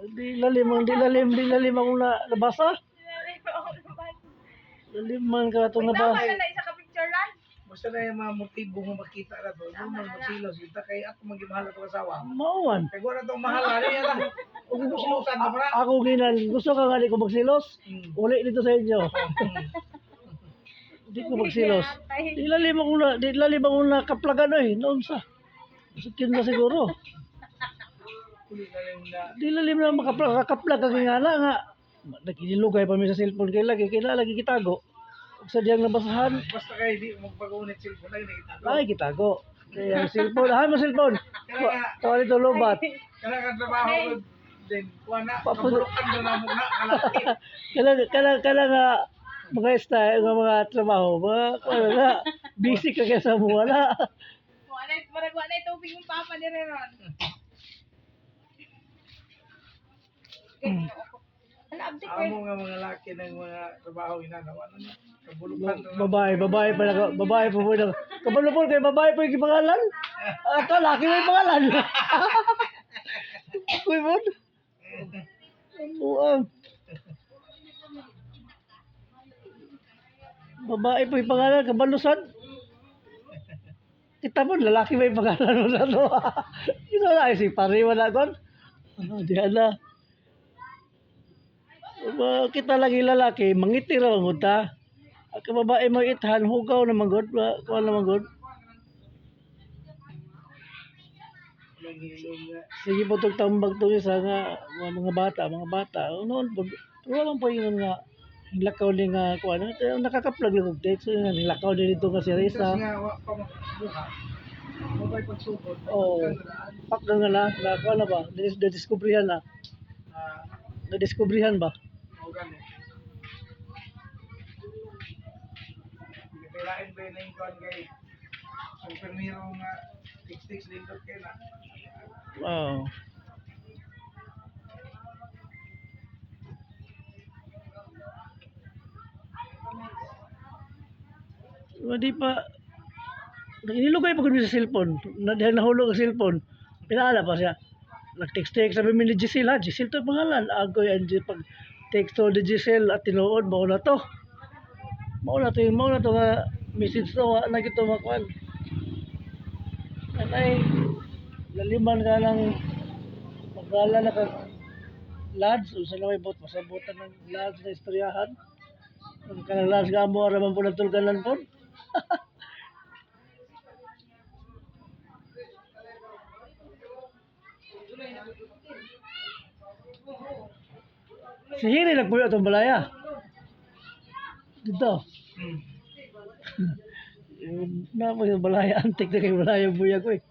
Di lalim ako nabasa. Lalim man ka itong nabasa. Wala na isa ka picture lang. Basta na yung mga motibo mo makita na to. Yung mga magsilos. Kita kay ako magimahal na itong asawa. Mauman. Kaya ko na itong mahal. Ano yan lang. Huwag mo silusan na para. Ako ginan, gusto ka nga di ko magsilos? Uli dito sa inyo. Di ko magsilos. Di lalim ako na kaplagan eh. Noon sa. Sakin na siguro. Di lalim na makaplag ang ingana nga. Nagkinilugay pa mi sa cellphone kay lagi kitago. Ug sa diyang nabasahan, Basta kayo di magpag-unit cellphone lang nakita. ay kitago. Kaya ang cellphone, mo cellphone. Tawali to lobat. Kaya ka trabaho ko din. Kuha na. Kabulukan doon na muna. Kalaki. Kala nga mga style, mga trabaho, mga nga, busy ka kaya sa mga wala. Wala na tubig yung papa ni Reron. Ano, abdi ko Amo nga mga laki ng mga trabaho inanawa na. Kabulukan doon. Babae pa po na. Kabalo po kay babae po yung pangalan. Ito, laki mo yung pangalan. Kuy mo. Buang. Babae po yung pangalan, kabalusan. Kita mo, lalaki ba yung pangalan mo na to? Ito na, si Pariwa na kon. Diyan na. Kita lagi lalaki, mangiti raw ang ta. Ang babae mo ithan, hugaw na manggod. Kuha na manggod. Sige po itong tambag itong isa nga, mga bata. Noon, wala po yung nga, hilakaw ni nga, kuha na, nakakaplag lang ng text. So, hilakaw din ito nga si Risa. Kasi nga, pa makabuha. Mabay pagsugod. Oo. Pak na nga na, kuha na ba? Na-discoveryhan na. Na-discoveryhan ba? O gani. Kailain ba yun na yung kuhan kay ang permiro nga tiks-tiks lindot kayo na. Wow. Di pa, inilugay pa kami sa cellphone. Nahulog ang cellphone. Pinaala pa siya. Nag-text-text sabi mi ni Giselle ha. Giselle to yung pangalan. Agoy ang pag text to ni Giselle at tinuod. Mauna to. Mauna to nga message to. Na gito makuan. Anay, laliman ka ng magala na ka lads. Usa na may bot. Masabutan ng lads na istoryahan. Ang kanang lads ka mo. Araman po natulganan po. Si Hiri nagpuyo itong balaya. Dito. Na po yung balaya. Antik na kayo balaya buya ko eh.